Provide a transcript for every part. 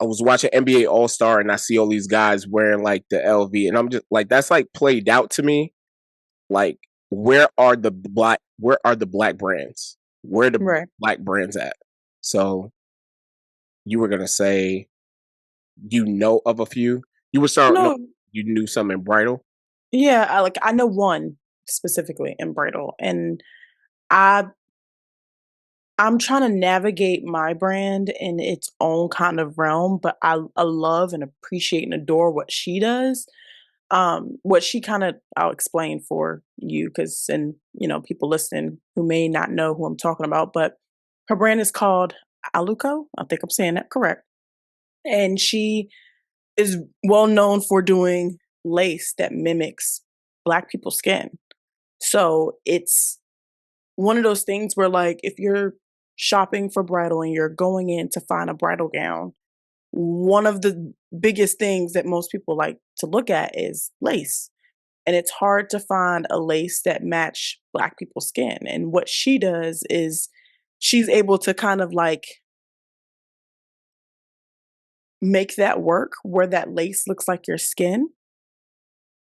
I was watching NBA All Star and I see all these guys wearing like the LV, and I'm just like, that's like played out to me. Like, where are the black brands? Where are the Right. black brands at? So you were gonna say you know of a few. You were starting. No, No, you knew some in bridal. yeah, I know one specifically in bridal, and I I'm trying to navigate my brand in its own kind of realm, but I love and appreciate and adore what she does. What she kind of I'll explain for you because and people listening who may not know who I'm talking about, but her brand is called Aluco. I think I'm saying that correct. And she is well known for doing lace that mimics black people's skin. So it's one of those things where like if you're shopping for bridal and you're going in to find a bridal gown, one of the biggest things that most people like to look at is lace. And it's hard to find a lace that match black people's skin. And what she does is she's able to kind of like make that work where that lace looks like your skin.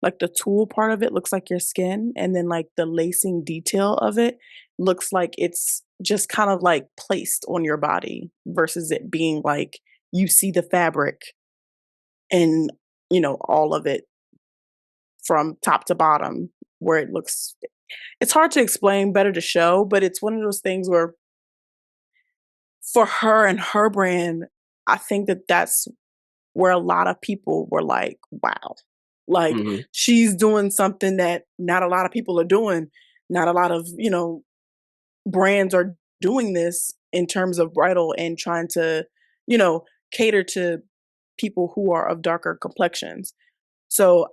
Like the tulle part of it looks like your skin, and then like the lacing detail of it looks like it's just kind of like placed on your body versus it being like you see the fabric and all of it from top to bottom where it looks it's hard to explain, better to show, but it's one of those things where for her and her brand, I think that that's where a lot of people were like, wow, like Hmm. she's doing something that not a lot of people are doing. Not a lot of, brands are doing this in terms of bridal and trying to, you know, cater to people who are of darker complexions. So,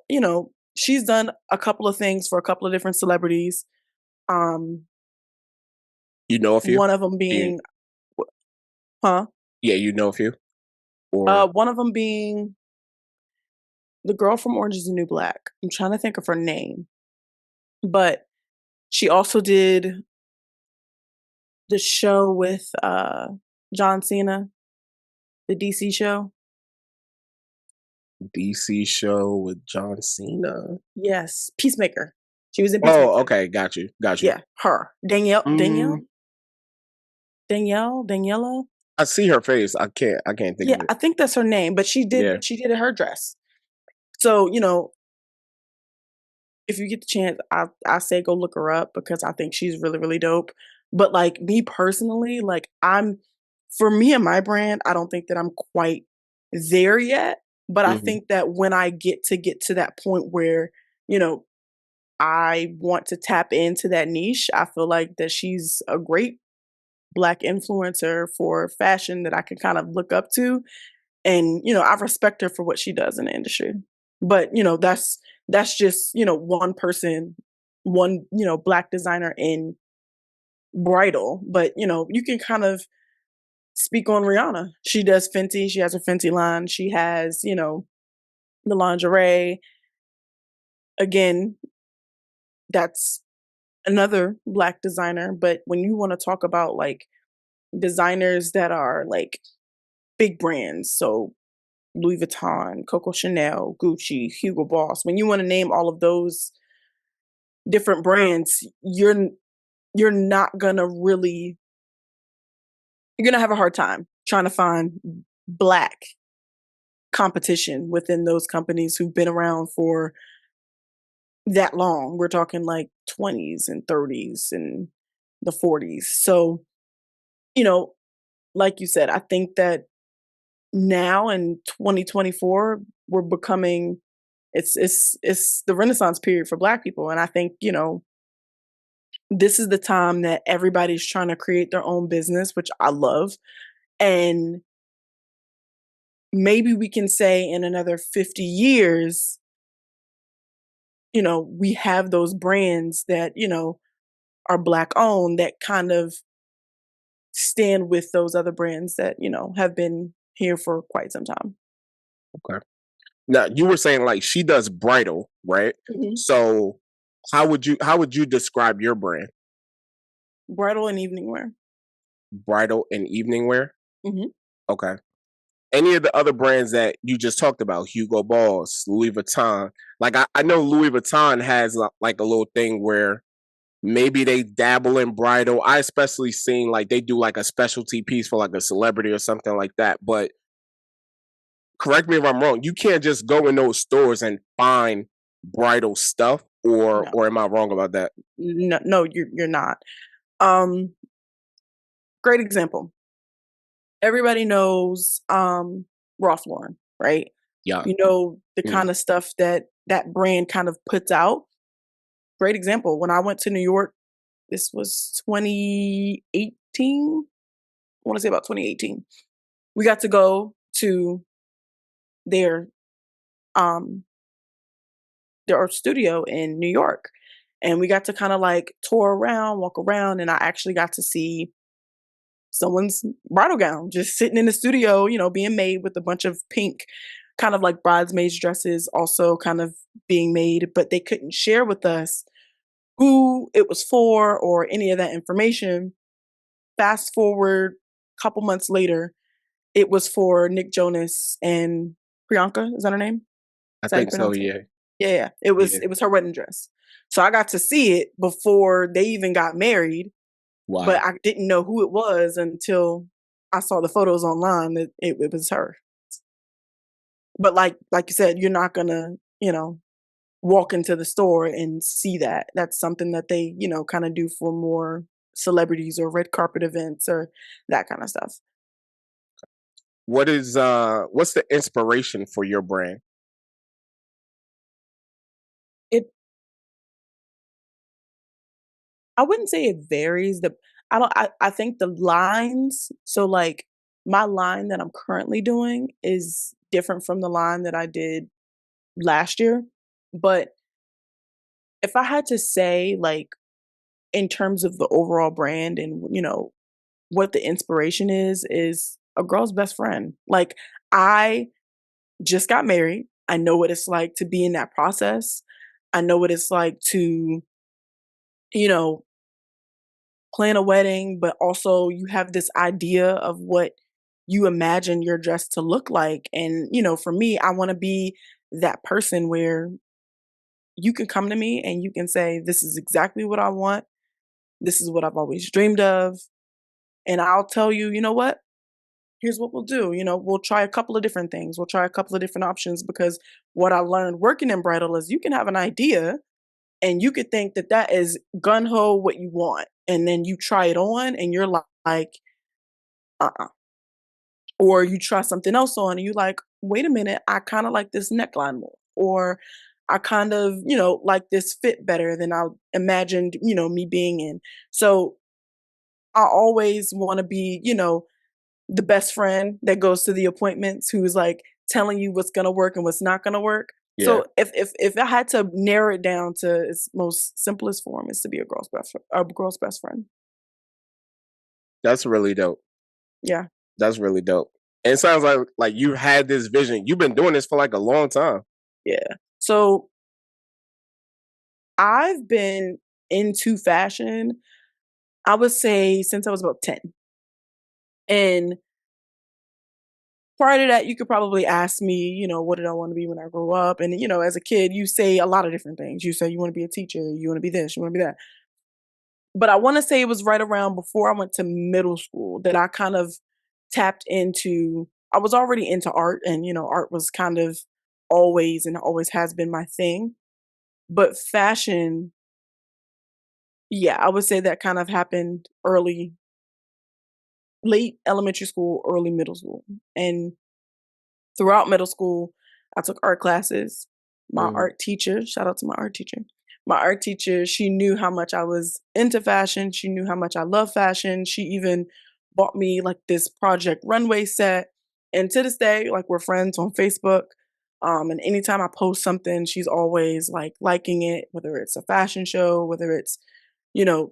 she's done a couple of things for a couple of different celebrities. Um, You know a few. one of them You, being, huh? yeah, you know a few. Or One of them being the girl from Orange is the New Black. I'm trying to think of her name, but she also did the show with John Cena, the DC show. DC show with John Cena. Yes, Peacemaker. She was in Oh, Peacemaker. okay, got you, got you. Yeah, her. Danielle, Mm, Daniela. I see her face. I can't think Yeah, of it. I think that's her name. But Yeah. she did her dress. So if you get the chance, I say go look her up because I think she's really really dope. But like me personally, like for me and my brand, I don't think that I'm quite there yet. But I Hmm. think that when I get to that point where you know I want to tap into that niche, I feel like that she's a great black influencer for fashion that I can kind of look up to. And, I respect her for what she does in the industry. But, that's just, one person, one, black designer in bridal. But, you can kind of speak on Rihanna. She does Fenty, she has her Fenty line, she has, the lingerie. Again, that's another black designer. But when you want to talk about like designers that are like big brands, so Louis Vuitton, Coco Chanel, Gucci, Hugo Boss. When you want to name all of those different brands, you're not gonna really you're gonna have a hard time trying to find black competition within those companies who've been around for that long. We're talking like 20s and 30s and the 40s. So, you know, like you said, I think that now in 2024 we're becoming it's the renaissance period for black people, and I think this is the time that everybody's trying to create their own business, which I love. And maybe we can say in another 50 years, we have those brands that are black owned that kind of stand with those other brands that have been here for quite some time. Okay. Now you were saying like she does bridal, right? Mhm. So how would you describe your brand? Bridal and evening wear. Bridal and evening wear. Hmm. Okay. any of the other brands that you just talked about, Hugo Boss, Louis Vuitton. Like I know Louis Vuitton has like a little thing where maybe they dabble in bridal. I especially seen like they do like a specialty piece for like a celebrity or something like that. But correct me if I'm wrong, you can't just go in those stores and find bridal stuff, No, or am I wrong about that? no, no, you're not. Um, Great example. Everybody knows Ralph Lauren, right? Yeah. You know the Mm. kind of stuff that that brand kind of puts out. Great example. When I went to New York, this was 2018. I want to say about 2018. We got to go to their um their studio in New York, and we got to kind of like tour around, walk around, and I actually got to see someone's bridal gown just sitting in the studio, being made with a bunch of pink kind of like bridesmaids dresses also kind of being made, but they couldn't share with us who it was for or any of that information. Fast forward a couple months later, it was for Nick Jonas and Priyanka, is that her name? I Is that how you think so. pronounce it? Yeah. Yeah, yeah. It was Yeah. it was her wedding dress. So I got to see it before they even got married, but Wow. I didn't know who it was until I saw the photos online that it was her. But like you said, you're not gonna, walk into the store and see that. That's something that they, kind of do for more celebrities or red carpet events or that kind of stuff. What's the inspiration for your brand? It I wouldn't say it varies. I think the lines, so like my line that I'm currently doing is different from the line that I did last year. But if I had to say like in terms of the overall brand and what the inspiration is a girl's best friend. Like I just got married. I know what it's like to be in that process. I know what it's like to, you know, plan a wedding, but also you have this idea of what you imagine your dress to look like. And, for me, I want to be that person where you can come to me and you can say, this is exactly what I want. This is what I've always dreamed of. And I'll tell you, you know what? Here's what we'll do. We'll try a couple of different things. We'll try a couple of different options because what I learned working in bridal is you can have an idea and you could think that that is gun ho what you want. And then you try it on and you're like, uh-uh. Or you try something else on and you like, wait a minute, I kind of like this neckline more. Or I kind of, like this fit better than I imagined, me being in. So I always want to be, the best friend that goes to the appointments who's like telling you what's gonna work and what's not gonna work. Yeah, So if I had to narrow it down to its most simplest form, is to be a girl's best friend. that's really dope. Yeah, That's really dope. And it sounds like you had this vision. You've been doing this for like a long time. yeah. So I've been into fashion, I would say since I was about 10. And prior to that, you could probably ask me, what did I want to be when I grew up? And, as a kid, you say a lot of different things. You say you want to be a teacher, you want to be this, you want to be that. But I wanna say it was right around before I went to middle school that I kind of tapped into. I was already into art and, art was kind of always and always has been my thing, but fashion, yeah, I would say that kind of happened late elementary school, early middle school, and throughout middle school, I took art classes. My Mm. art teacher, shout out to my art teacher. My art teacher, she knew how much I was into fashion. She knew how much I love fashion. She even bought me like this project runway set. And to this day, like we're friends on Facebook. And anytime I post something, she's always like liking it, whether it's a fashion show, whether it's,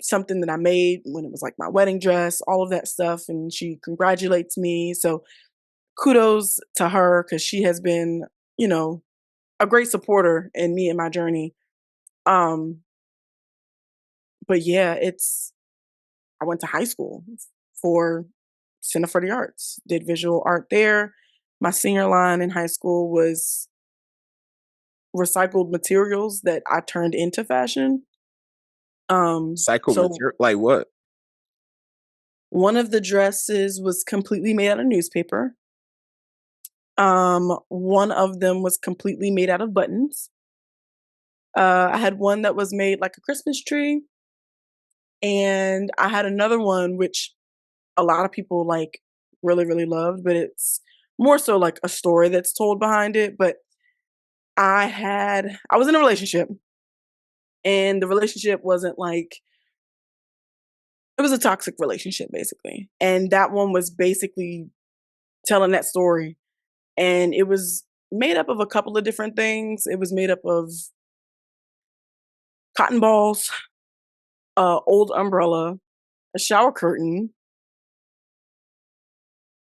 something that I made when it was like my wedding dress, all of that stuff. And she congratulates me. So kudos to her because she has been, you know, a great supporter in me and my journey. Um, but yeah, I went to high school for Center for the Arts, did visual art there. My senior line in high school was recycled materials that I turned into fashion. Psycho So material, like what? one of the dresses was completely made out of newspaper. One of them was completely made out of buttons. I had one that was made like a Christmas tree, and I had another one which a lot of people like really, really loved, but it's more so like a story that's told behind it. But I was in a relationship, and the relationship wasn't like, it was a toxic relationship basically. And that one was basically telling that story. And it was made up of a couple of different things. It was made up of cotton balls, old umbrella, a shower curtain.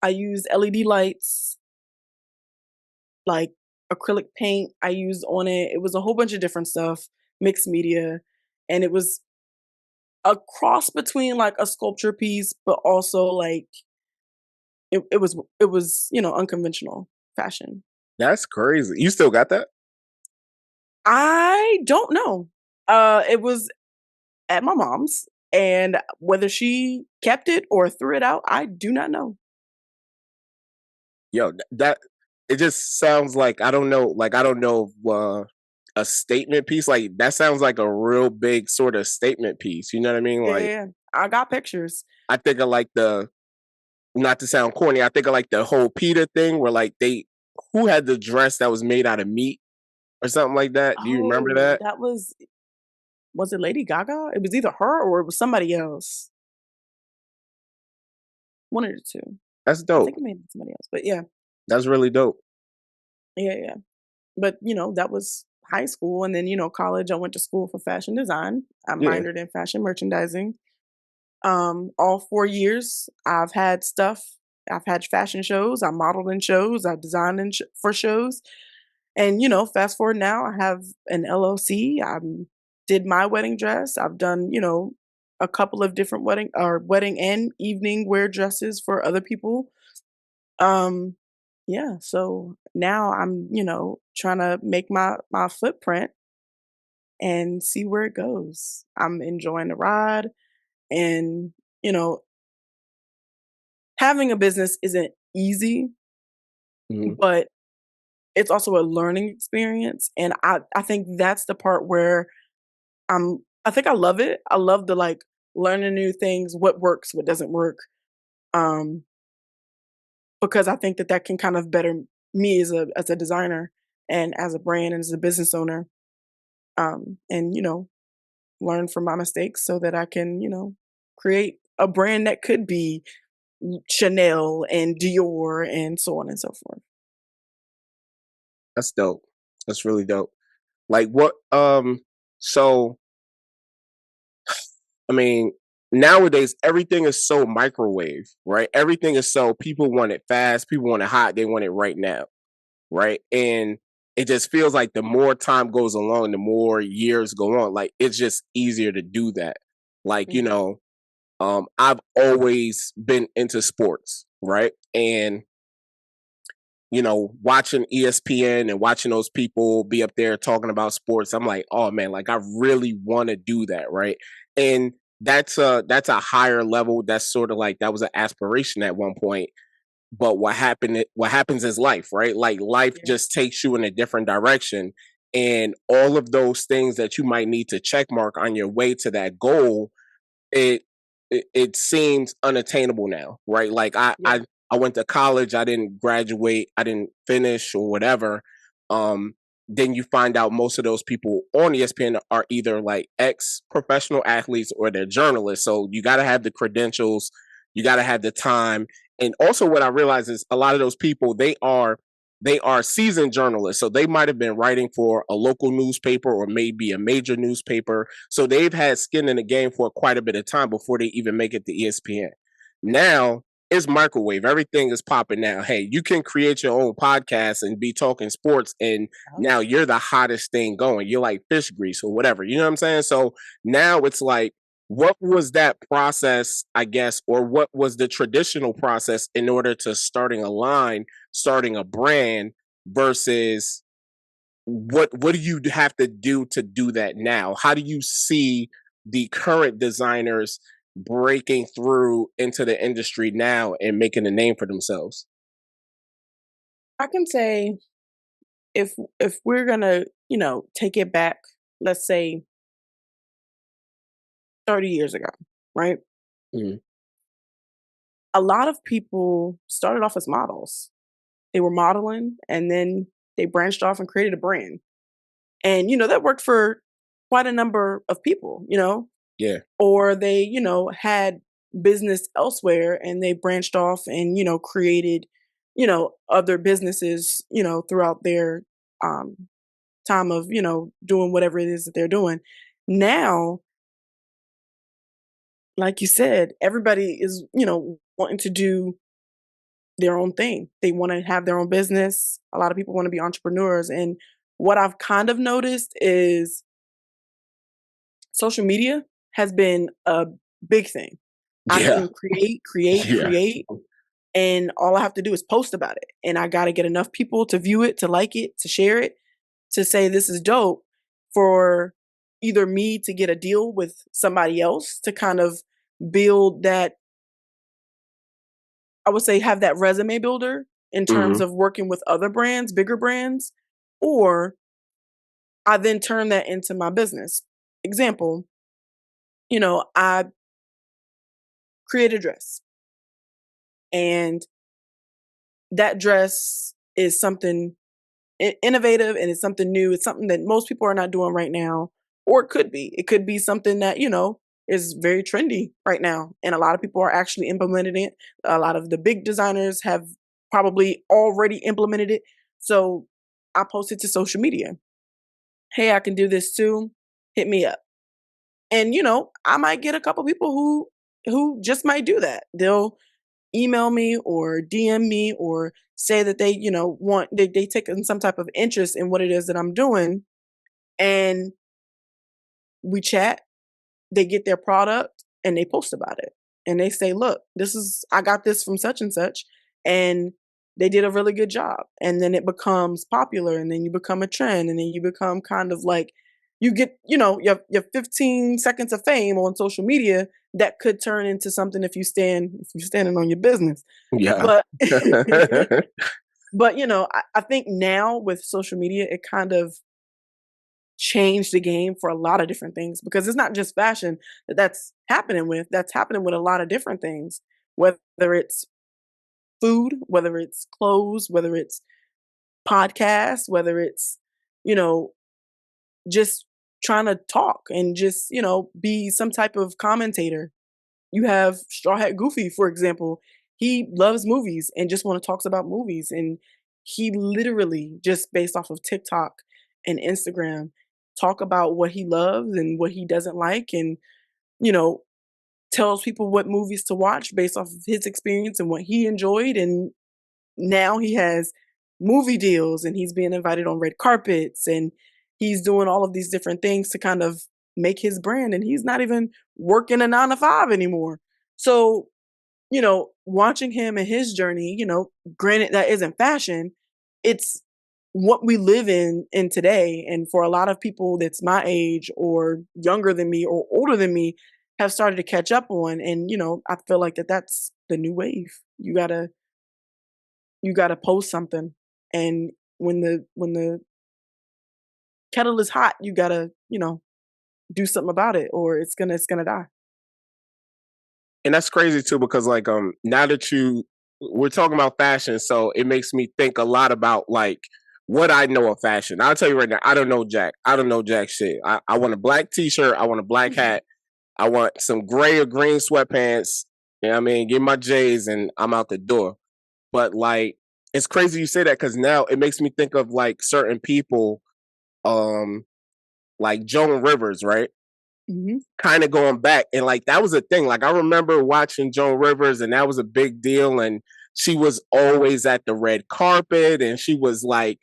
I used LED lights, like acrylic paint I used on it. It was a whole bunch of different stuff, mixed media. And it was a cross between like a sculpture piece, but also like it was, unconventional fashion. That's crazy. You still got that? I don't know. It was at my mom's, and whether she kept it or threw it out, I do not know. Yo, that it just sounds like I don't know a statement piece. Like that sounds like a real big sort of statement piece. You know what I mean? Yeah, yeah, Like yeah. I got pictures. I think of like the not to sound corny, I think of like the whole PETA thing where like they who had the dress that was made out of meat or something like that. Do you remember Oh, that? that was it Lady Gaga? It was either her or it was somebody else. One of the two. That's I dope. think it may have been somebody else, but yeah, That's really dope. yeah, yeah. But that was high school, and then college. I went to school for fashion design. I Yeah. minored in fashion merchandising. All 4 years, I've had fashion shows. I modeled in shows. I designed for shows. And fast forward now, I have an LLC. I did my wedding dress. I've done a couple of different wedding and evening wear dresses for other people. Um, yeah. So now I'm trying to make my footprint and see where it goes. I'm enjoying the ride, and you know having a business isn't easy, Mhm. but it's also a learning experience. And I think that's the part where I think I love it. I love the like learning new things, what works, what doesn't work. Um, because I think that that can kind of better me as a designer and as a brand and as a business owner. And learn from my mistakes so that I can create a brand that could be Chanel and Dior and so on and so forth. That's dope. That's really dope. Like what so I mean, nowadays everything is so microwave, right? Everything is so people want it fast, people want it hot, they want it right now, right? And it just feels like the more time goes along, the more years go on, like it's just easier to do that. Like, Mhm. I've always been into sports, right? And watching ESPN and watching those people be up there talking about sports, I'm like, oh man, like I really want to do that, right? And that's a higher level. That's sort of like that was an aspiration at one point. But what happens is life, right? Like life Yeah. just takes you in a different direction. And all of those things that you might need to check mark on your way to that goal, it it seems unattainable now, right? Like Yeah. I went to college, I didn't graduate, I didn't finish or whatever. Um, then you find out most of those people on ESPN are either like ex professional athletes or they're journalists. So you got to have the credentials, you got to have the time, and also what I realize is a lot of those people they are seasoned journalists. So they might have been writing for a local newspaper or maybe a major newspaper. So they've had skin in the game for quite a bit of time before they even make it to ESPN. Now it's microwave. Everything is popping now. Hey, you can create your own podcast and be talking sports, and Yep. now you're the hottest thing going. You're like fish grease or whatever. You know what I'm saying? So now it's like what was that process, I guess, or what was the traditional process in order to starting a line, starting a brand versus what do you have to do that now? How do you see the current designers breaking through into the industry now and making a name for themselves? I can say if if we're gonna, take it back, let's say 30 years ago, right? Mm. A lot of people started off as models. They were modeling and then they branched off and created a brand. And, that worked for quite a number of people. Yeah. Or they, had business elsewhere and they branched off and, created, other businesses, throughout their um time of, doing whatever it is that they're doing. Now, like you said, everybody is, wanting to do their own thing. They want to have their own business. A lot of people want to be entrepreneurs. And what I've kind of noticed is social media has been a big thing. I Yeah. can create, create, Yeah. create, and all I have to do is post about it. And I got to get enough people to view it, to like it, to share it, to say this is dope for either me to get a deal with somebody else to kind of build that, I would say, have that resume builder in terms Hmm. of working with other brands, bigger brands, or I then turn that into my business. Example, I create a dress and that dress is something innovative and it's something new. It's something that most people are not doing right now, or it could be. It could be something that, is very trendy right now. And a lot of people are actually implementing it. A lot of the big designers have probably already implemented it. So I posted to social media. Hey, I can do this too. Hit me up. And I might get a couple people who just might do that. They'll email me or DM me or say that they, they take some type of interest in what it is that I'm doing, and we chat, they get their product and they post about it. And they say, "Look, this is I got this from such and such and they did a really good job." And then it becomes popular and then you become a trend and then you become kind of like you get, your 15 seconds of fame on social media that could turn into something if you're standing on your business. Yeah. But but I think now with social media, it kind of changed the game for a lot of different things because it's not just fashion that's happening with. That's happening with a lot of different things, whether it's food, whether it's clothes, whether it's podcasts, whether it's, you know, just trying to talk and just, be some type of commentator. You have Straw Hat Goofy, for example. He loves movies and just want to talks about movies. And he literally just based off of TikTok and Instagram talk about what he loves and what he doesn't like and, you know, tells people what movies to watch based off of his experience and what he enjoyed. And now he has movie deals and he's being invited on red carpets and he's doing all of these different things to kind of make his brand and he's not even working a 9 to 5 anymore. So, watching him and his journey, granted that isn't fashion, it's what we live in today and for a lot of people that's my age or younger than me or older than me have started to catch up on and I feel like that's the new wave. You got to post something and when the kettle is hot you got to do something about it or it's going to die. And that's crazy too because like now that you we're talking about fashion, so it makes me think a lot about like what I know of fashion. I'll tell you right now, I don't know jack. I don't know jack shit. I want a black t-shirt, I want a black hat, I want some gray or green sweatpants. You know what I mean? Get my J's and I'm out the door. But like it's crazy you say that because now it makes me think of like certain people, um, like Joan Rivers, right? Mhm. Kind of going back and like that was a thing. Like I remember watching Joan Rivers and that was a big deal and she was always at the red carpet and she was like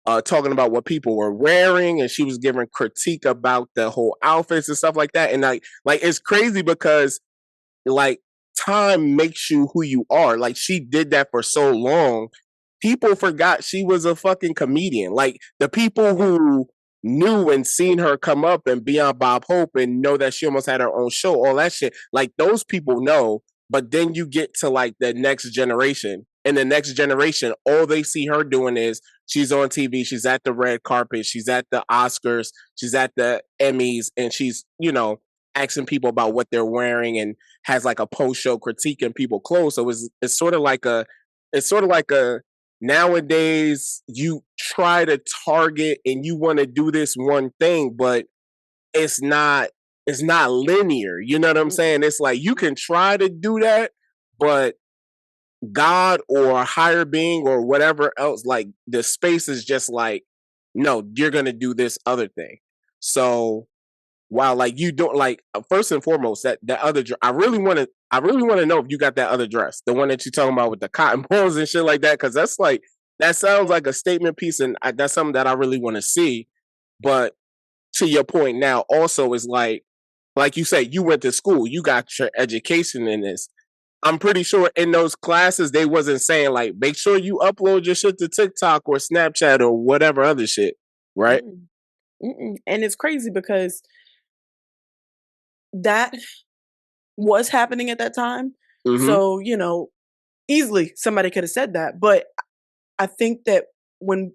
talking about what people were wearing, and she was giving critique about the whole outfits and stuff like that. And like it's crazy because like time makes you who you are. Like she did that for so long, people forgot she was a fucking comedian. Like the people who knew and seen her come up and be on Bob Hope and know that she almost had her own show, all that shit, like those people know. But then you get to like the next generation, and the next generation, all they see her doing is she's on TV, she's at the red carpet, she's at the Oscars, she's at the Emmys, and she's, you know, asking people about what they're wearing and has like a post-show critique in people clothes. So it's sort of like a nowadays you try to target and you want to do this one thing, but it's not linear. You know what I'm saying? It's like you can try to do that, but God or a higher being or whatever else, like the space is just like, no, you're gonna do this other thing. So while like you don't like first and foremost that other I really want to know if you got that other dress, the one that you're talking about with the cotton balls and shit like that, because that's like that sounds like a statement piece, and that's something that I really want to see. But to your point now, also is like you say, you went to school, you got your education in this. I'm pretty sure in those classes they wasn't saying like make sure you upload your shit to TikTok or Snapchat or whatever other shit, right? Mm-mm, mm-mm. And it's crazy because that was happening at that time. Mm-hmm. So, easily somebody could have said that. But I think that when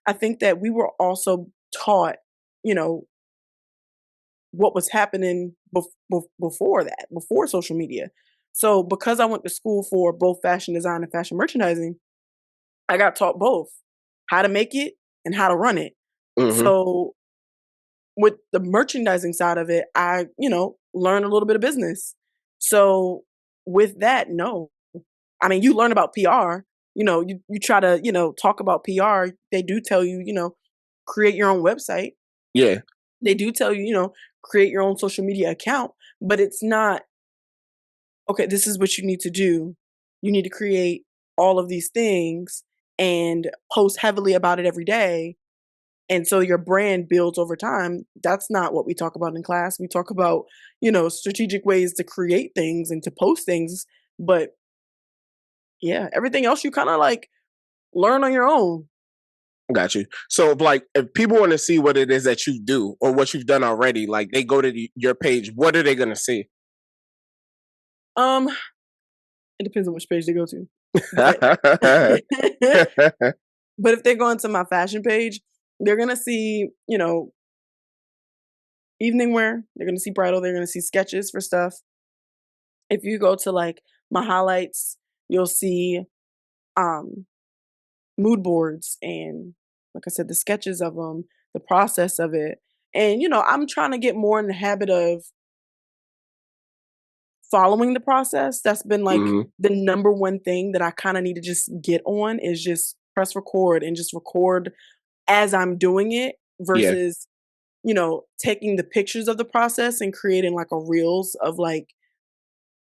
I think that we were also taught, you know, what was happening before that, before social media. So because I went to school for both fashion design and fashion merchandising, I got taught both how to make it and how to run it. Mm-hmm. So with the merchandising side of it, I, learned a little bit of business. So with that, no. I mean, you learn about PR, you try to, talk about PR. They do tell you, create your own website. Yeah. They do tell you, create your own social media account, but it's not, okay, this is what you need to do. You need to create all of these things and post heavily about it every day. And so your brand builds over time. That's not what we talk about in class. We talk about, strategic ways to create things and to post things. But yeah, everything else you kind of like learn on your own. Got you. So, like, if people want to see what it is that you do or what you've done already, like, they go to your page, what are they going to see? Um, it depends on which page they go to. But but if they go into my fashion page, they're gonna see, evening wear. They're gonna see bridal. They're gonna see sketches for stuff. If you go to like my highlights, you'll see um mood boards and, like I said, the sketches of them, the process of it. And I'm trying to get more in the habit of following the process. That's been like Hmm. the number one thing that I kind of need to just get on is just press record and just record as I'm doing it Yeah. versus, taking the pictures of the process and creating like a reels of like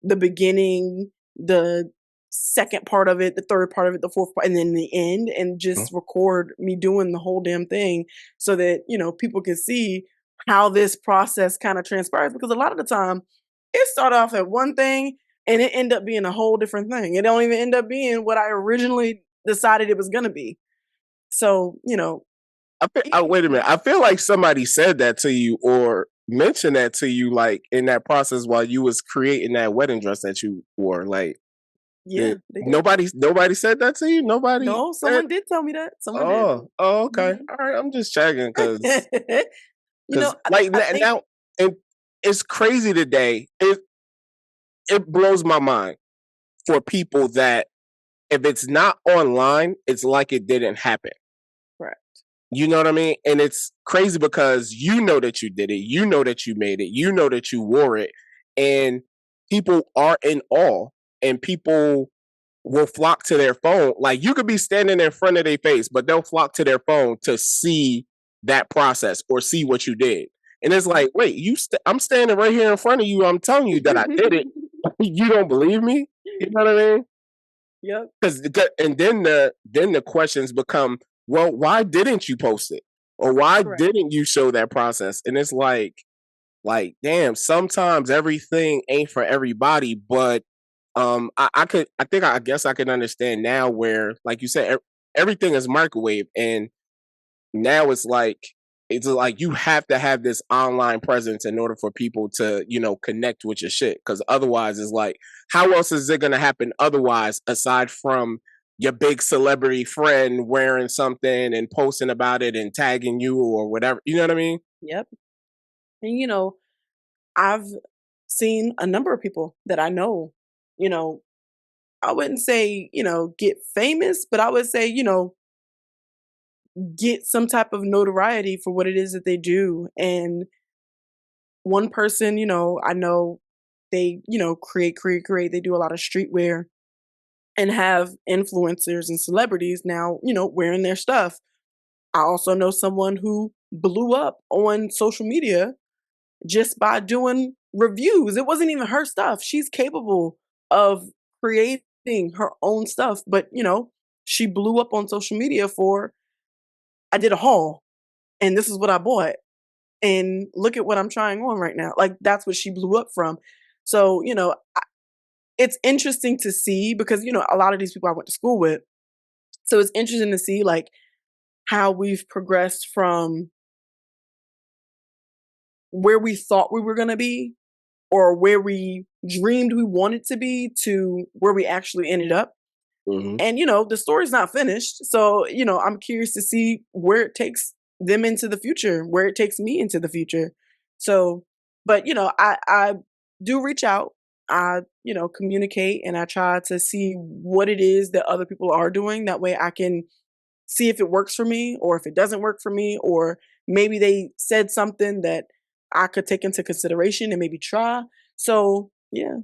the beginning, the second part of it, the third part of it, the fourth part, and then the end, and Mhm. just record me doing the whole damn thing so that, people can see how this process kind of transpires. Because a lot of the time, it started off at one thing and it ended up being a whole different thing. It don't even end up being what I originally decided it was gonna be. So, Wait a minute. I feel like somebody said that to you or mentioned that to you, like, in that process while you was creating that wedding dress that you wore. Like, yeah, they did. nobody said that to you? Nobody No, said, someone did tell me that. Someone did. oh, okay. Mhm. All right. I'm just checking because You know, I like I think now, and it's crazy today. It blows my mind for people that if it's not online, it's like it didn't happen. correct. You know what I mean? And it's crazy because you know that you did it, you know that you made it, you know that you wore it, and people are in awe, and people will flock to their phone. Like you could be standing in front of their face, but they'll flock to their phone to see that process or see what you did. And it's like, wait, I'm standing right here in front of you. I'm telling you that I did it. You don't believe me? You know what I mean? Yep. Because and then the questions become, well, why didn't you post it? Or why Correct. didn't you show that process? And it's like, damn, sometimes everything ain't for everybody, but I guess I can understand now where, like you said, everything is microwave, and now it's like you have to have this online presence in order for people to, connect with your shit. Because otherwise, it's like, how else is it gonna happen otherwise aside from your big celebrity friend wearing something and posting about it and tagging you or whatever? You know what I mean? Yep. And I've seen a number of people that I know, you know, I wouldn't say, get famous, but I would say, get some type of notoriety for what it is that they do. And one person, I know they, create. They do a lot of streetwear and have influencers and celebrities now, wearing their stuff. I also know someone who blew up on social media just by doing reviews. It wasn't even her stuff. She's capable of creating her own stuff, but she blew up on social media for I did a haul and this is what I bought. And look at what I'm trying on right now. Like that's what she blew up from. So, it's interesting to see because, a lot of these people I went to school with. So it's interesting to see like how we've progressed from where we thought we were going to be or where we dreamed we wanted to be to where we actually ended up. Hmm. And the story's not finished. So, I'm curious to see where it takes them into the future, where it takes me into the future. So, but I do reach out. I, communicate and I try to see what it is that other people are doing. That way I can see if it works for me or if it doesn't work for me, or maybe they said something that I could take into consideration and maybe try. So, yeah.